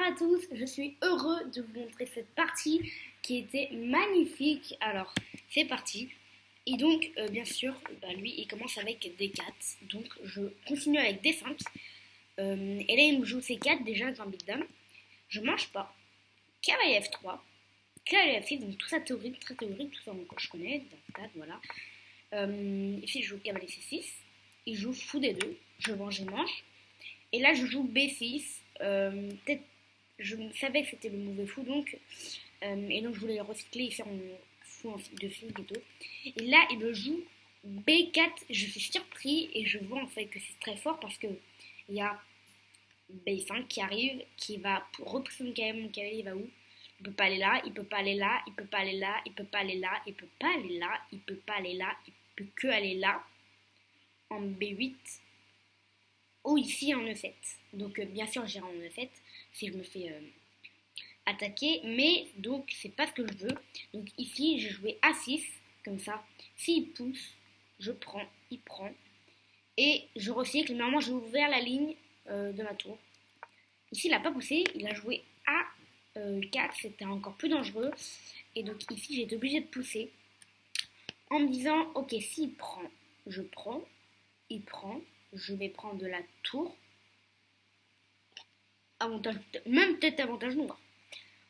à tous, je suis heureux de vous montrer cette partie qui était magnifique. Alors, c'est parti. Et donc, bien sûr, lui, il commence avec des 4. Donc, je continue avec des 5. Et là, il me joue ces 4 déjà dans Big Dame. Je mange pas. Cavalier F3. Cavalier F6, donc tout ça théorique, très théorique, tout ça encore je connais. Voilà. Ici, je joue cavalier C6. Il joue fou des 2. Je mange. Et là, je joue B6. Peut-être, je savais que c'était le mauvais fou, donc, et donc je voulais le recycler et faire mon fou de figue et tout. Et là, il me joue B4. Je suis surpris et je vois en fait que c'est très fort parce que il y a B5 qui arrive, qui va repousser mon cavalier, il va où? Il peut pas aller là, il peut pas aller là, il peut pas aller là, il peut pas aller là, il peut pas aller là, il peut pas aller là, il peut que aller là, en B8. Ou ici en E7. Donc bien sûr j'irai en E7 si je me fais attaquer, mais donc c'est pas ce que je veux. Donc ici je jouais A6 comme ça. S'il pousse, je prends, il prend et je recycle. Mais normalement j'ai ouvert la ligne de ma tour. Ici il a pas poussé, il a joué A4, c'était encore plus dangereux. Et donc ici j'ai été obligée de pousser en me disant ok, s'il prend, je prends, il prend. Je vais prendre de la tour. Avantage, même peut-être avantage noir.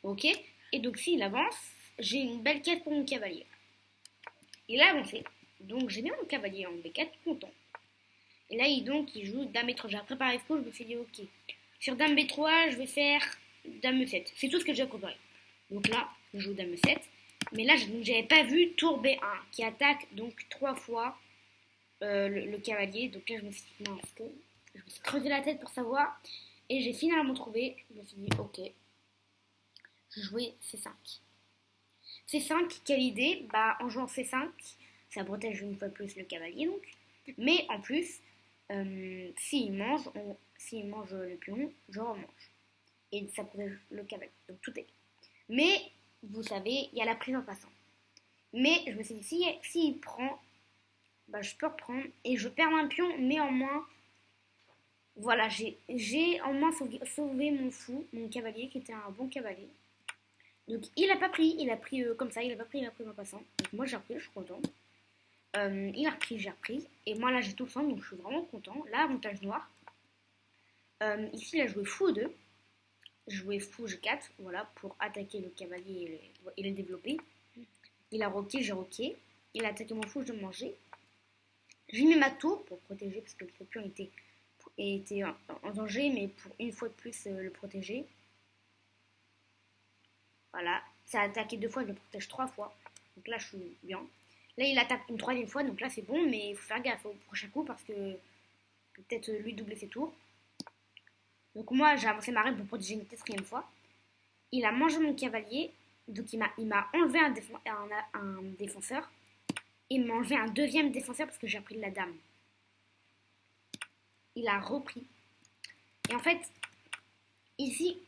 Ok. Et donc s'il avance, j'ai une belle quête pour mon cavalier. Il a avancé. Donc j'ai mis mon cavalier en B4, content. Et là il joue dame B3. J'ai préparé ce coup, je me suis dit ok. Sur dame B3, je vais faire dame E7. C'est tout ce que j'ai préparé. Donc là, je joue dame E7. Mais là, j'avais pas vu tour B1 qui attaque donc 3 fois le cavalier. Donc là, je me suis dit, non, je me suis creusé la tête pour savoir. Et j'ai finalement trouvé. Je me suis dit, ok, je jouais C5. C5, quelle idée? Bah, en jouant C5, ça protège une fois plus le cavalier, donc. Mais en plus, s'il mange le pion, je remange. Et ça protège le cavalier. Donc tout est. Mais, vous savez, il y a la prise en passant. Mais je me suis dit, s'il prend, bah, je peux reprendre et je perds un pion, mais en moins, voilà, j'ai en moins sauvé mon fou, mon cavalier qui était un bon cavalier. Donc il a pas pris, il a pris comme ça, il a pas pris en passant. Donc moi j'ai repris, je suis content. Il a repris, j'ai repris. Et moi là j'ai tout le sang, donc je suis vraiment content. Là, avantage noir. Ici il a joué fou 2. Joué fou G4, voilà, pour attaquer le cavalier et le développer. Il a roqué, j'ai roqué. Il a attaqué mon fou, je manger. J'ai mis ma tour pour protéger parce que le pion était en danger, mais pour une fois de plus le protéger. Voilà, ça a attaqué 2 fois, je le protège 3 fois. Donc là, je suis bien. Là, il attaque une 3e fois, donc là, c'est bon, mais il faut faire gaffe au prochain coup parce que peut-être lui doubler ses tours. Donc moi, j'ai avancé ma reine pour protéger une 4e fois. Il a mangé mon cavalier, donc il m'a enlevé un défenseur. Il m'a enlevé un 2e défenseur parce que j'ai pris de la dame. Il a repris. Et en fait, ici,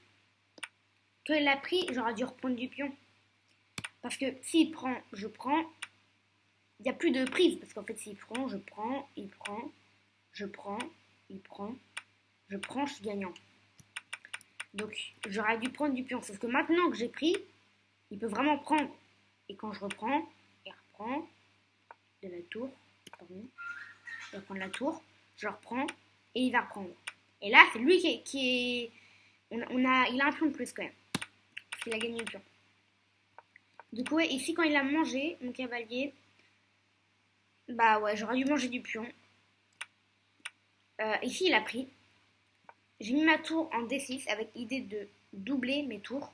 quand il l'a pris, j'aurais dû reprendre du pion. Parce que s'il prend, je prends. Il n'y a plus de prise. Parce qu'en fait, s'il prend, je prends, il prend, je prends, il prend, je prends, je suis gagnant. Donc, j'aurais dû prendre du pion. Sauf que maintenant que j'ai pris, il peut vraiment prendre. Et quand je reprends, il reprend de la tour. Pardon. Il va prendre la tour. Je reprends et il va reprendre. Et là, c'est lui qui est... il a un pion de plus quand même. Parce qu'il a gagné le pion. Du coup, ouais, ici, quand il a mangé, mon cavalier, bah ouais, j'aurais dû manger du pion. Ici, il a pris. J'ai mis ma tour en D6 avec l'idée de doubler mes tours.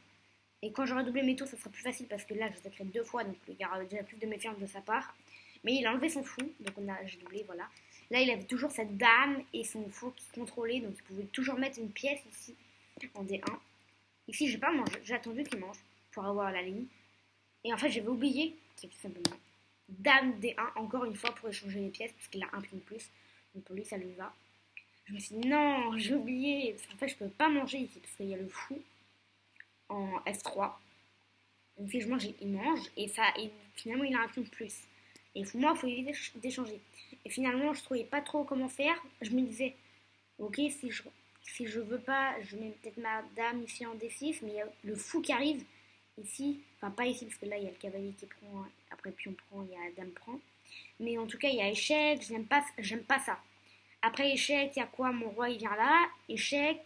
Et quand j'aurai doublé mes tours, ça sera plus facile parce que là, je sacré 2 fois, donc il y aura déjà plus de méfiance de sa part. Mais il a enlevé son fou, donc j'ai doublé, voilà. Là, il avait toujours cette dame et son fou qui contrôlait, donc il pouvait toujours mettre une pièce ici en D1. Ici, j'ai pas mangé, j'ai attendu qu'il mange pour avoir la ligne. Et en fait, j'avais oublié qu'il tout simplement dame D1 encore une fois pour échanger les pièces parce qu'il a un pion de plus. Donc pour lui, ça lui va. Je me suis dit non, j'ai oublié. Parce qu'en fait, je peux pas manger ici parce qu'il y a le fou en F3. Donc si je mange, il mange et finalement, il a un pion de plus. Et moi, il faut éviter d'échanger. Et finalement, je trouvais pas trop comment faire. Je me disais, ok, Si je veux pas, je mets peut-être ma dame ici en D6, mais il y a le fou qui arrive ici. Enfin, pas ici, parce que là, il y a le cavalier qui prend. Après, pion prend, il y a la dame prend. Mais en tout cas, il y a échec. J'aime pas ça. Après échec, il y a quoi? Mon roi, il vient là. Échec.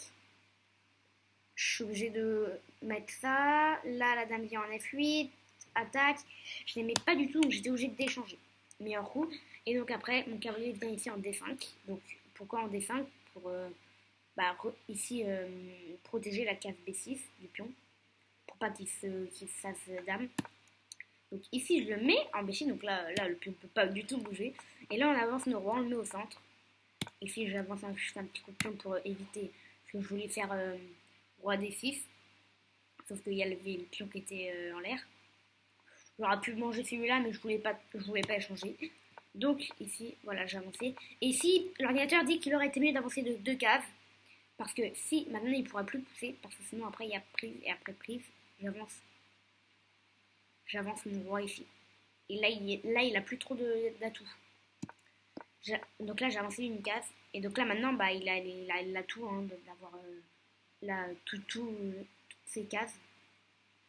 Je suis obligée de mettre ça. Là, la dame vient en F8. Attaque. Je n'aimais pas du tout, donc j'étais obligée d'échanger. Meilleur coup. Et donc après, mon cavalier vient ici en D5. Donc pourquoi en D5? Pour ici protéger la case B6 du pion. Pour pas qu'il se fasse dame. Donc ici, je le mets en B6. Donc là le pion ne peut pas du tout bouger. Et là, on avance nos rois, on le met au centre. Ici, j'avance un petit coup de pion pour éviter. Parce que je voulais faire roi D6. Sauf qu'il y avait le pion qui était en l'air. J'aurais pu manger celui-là, mais je voulais pas échanger. Donc ici, voilà, j'ai avancé. Et ici, l'ordinateur dit qu'il aurait été mieux d'avancer de 2 cases. Parce que si, maintenant, il ne pourra plus pousser. Parce que sinon, après, il y a prise. Et après prise, j'avance mon roi ici. Et là, il a plus trop d'atouts. Donc là, j'ai avancé une case. Et donc là, maintenant, il a tout, hein, d'avoir toutes ces cases.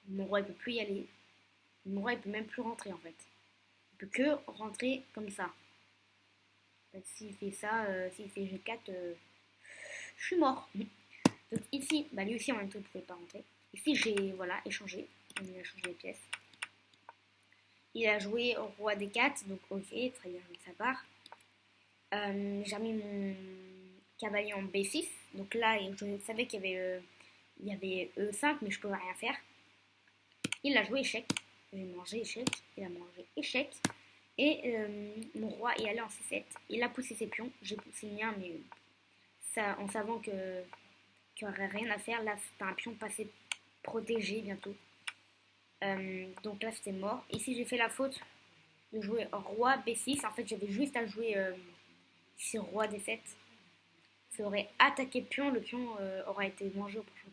Mon roi, il peut plus y aller. Mon roi, il peut même plus rentrer, en fait. Il peut que rentrer comme ça. En fait, s'il fait ça, s'il fait G4, je suis mort. Donc ici, lui aussi, en même temps, il ne pouvait pas rentrer. Ici, j'ai, échangé. On a changé les pièces. Il a joué au roi D4, donc ok, très bien de sa part. J'ai mis mon cavalier en B6. Donc là, je savais qu'il y avait E5, mais je ne pouvais rien faire. Il a joué échec. J'ai mangé échec. Il a mangé échec. Et mon roi est allé en C7. Il a poussé ses pions. J'ai poussé le mien, mais ça, en savant qu'il n'y aurait rien à faire. Là, c'était un pion passé protégé bientôt. Donc là, c'était mort. Ici, j'ai fait la faute de jouer roi B6. En fait, j'avais juste à jouer ici roi D7. Ça aurait attaqué le pion. Le pion aurait été mangé au prochain.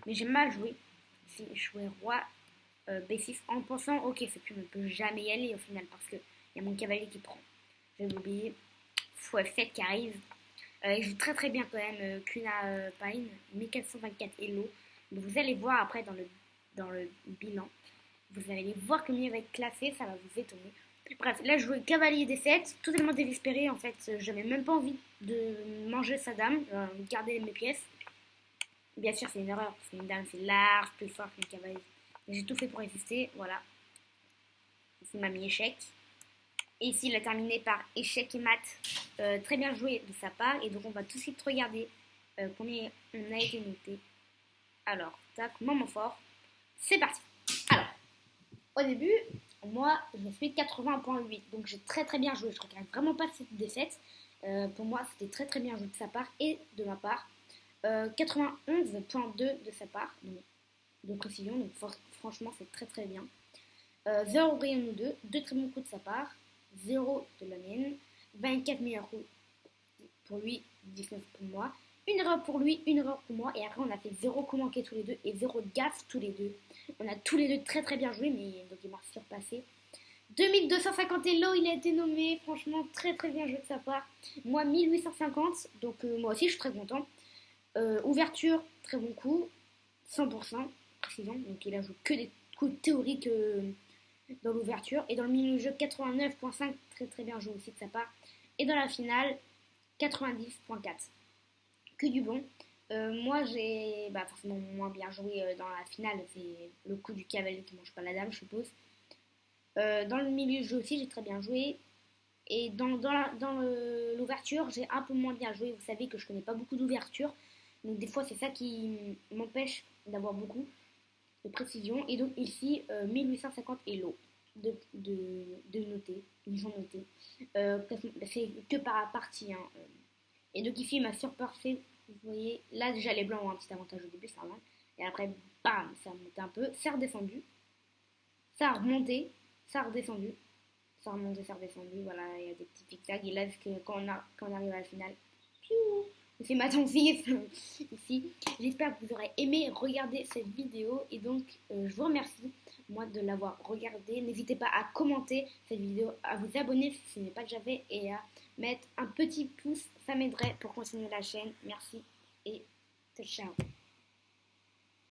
Mais j'ai mal joué. Ici, je jouais roi B6 en pensant, ok, ce pion ne peut jamais y aller au final parce qu'il y a mon cavalier qui prend. J'avais oublié. Fou F7 qui arrive. Il joue très très bien quand même. Kuna Pine, 1424 Elo. Donc vous allez voir après dans le bilan. Vous allez voir comme il va être classé, ça va vous étonner. Bref, là je jouais cavalier D7, totalement désespéré en fait. J'avais même pas envie de manger sa dame, garder mes pièces. Bien sûr, c'est une erreur parce qu'une dame c'est large, plus fort qu'une cavalier. J'ai tout fait pour résister, voilà. Ici, il m'a mis échec. Et ici, il a terminé par échec et mat. Très bien joué de sa part. Et donc, on va tout de suite regarder combien on a été noté. Alors, tac, moment fort. C'est parti. Alors, au début, moi, je suis 80.8. Donc, j'ai très très bien joué. Je regrette vraiment pas cette défaite. Pour moi, c'était très très bien joué de sa part et de ma part. 91.2 de sa part. Donc, de précision, donc franchement c'est très très bien. 0 brillant nous deux très bons coups de sa part, 0 de la mienne, 24 meilleurs coups pour lui, 19 pour moi, une erreur pour lui, une erreur pour moi, et après on a fait 0 coups manqués tous les deux et 0 gaffe tous les deux. On a tous les deux très très bien joué, mais donc il m'a surpassé. 2250 Elo, il a été nommé, franchement très très bien joué de sa part. Moi 1850, donc moi aussi je suis très content. Ouverture, très bon coup, 100%. Précision, donc il a joué que des coups théoriques dans l'ouverture. Et dans le milieu de jeu, 89.5, très très bien joué aussi de sa part. Et dans la finale, 90.4. Que du bon. Moi j'ai forcément moins bien joué dans la finale, c'est le coup du cavalier qui mange pas la dame, je suppose. Dans le milieu de jeu aussi, j'ai très bien joué. Et dans l'ouverture, j'ai un peu moins bien joué. Vous savez que je connais pas beaucoup d'ouverture. Donc des fois, c'est ça qui m'empêche d'avoir beaucoup de précision. Et donc ici, 1850 Elo de noter. Ils ont noté. C'est que par partie. Hein. Et donc ici, il m'a surpassé. Vous voyez, là déjà les blancs ont un petit avantage au début, ça remonte. Et après, bam, ça a remonté un peu. Ça a redescendu. Ça a remonté. Ça a redescendu. Ça a remonté, ça a redescendu. Voilà, il y a des petits tic-tac. Et là, quand on arrive à la finale, piou, c'est ma tante ici. J'espère que vous aurez aimé regarder cette vidéo. Et donc, je vous remercie, moi, de l'avoir regardée. N'hésitez pas à commenter cette vidéo, à vous abonner si ce n'est pas déjà fait et à mettre un petit pouce. Ça m'aiderait pour continuer la chaîne. Merci. et ciao.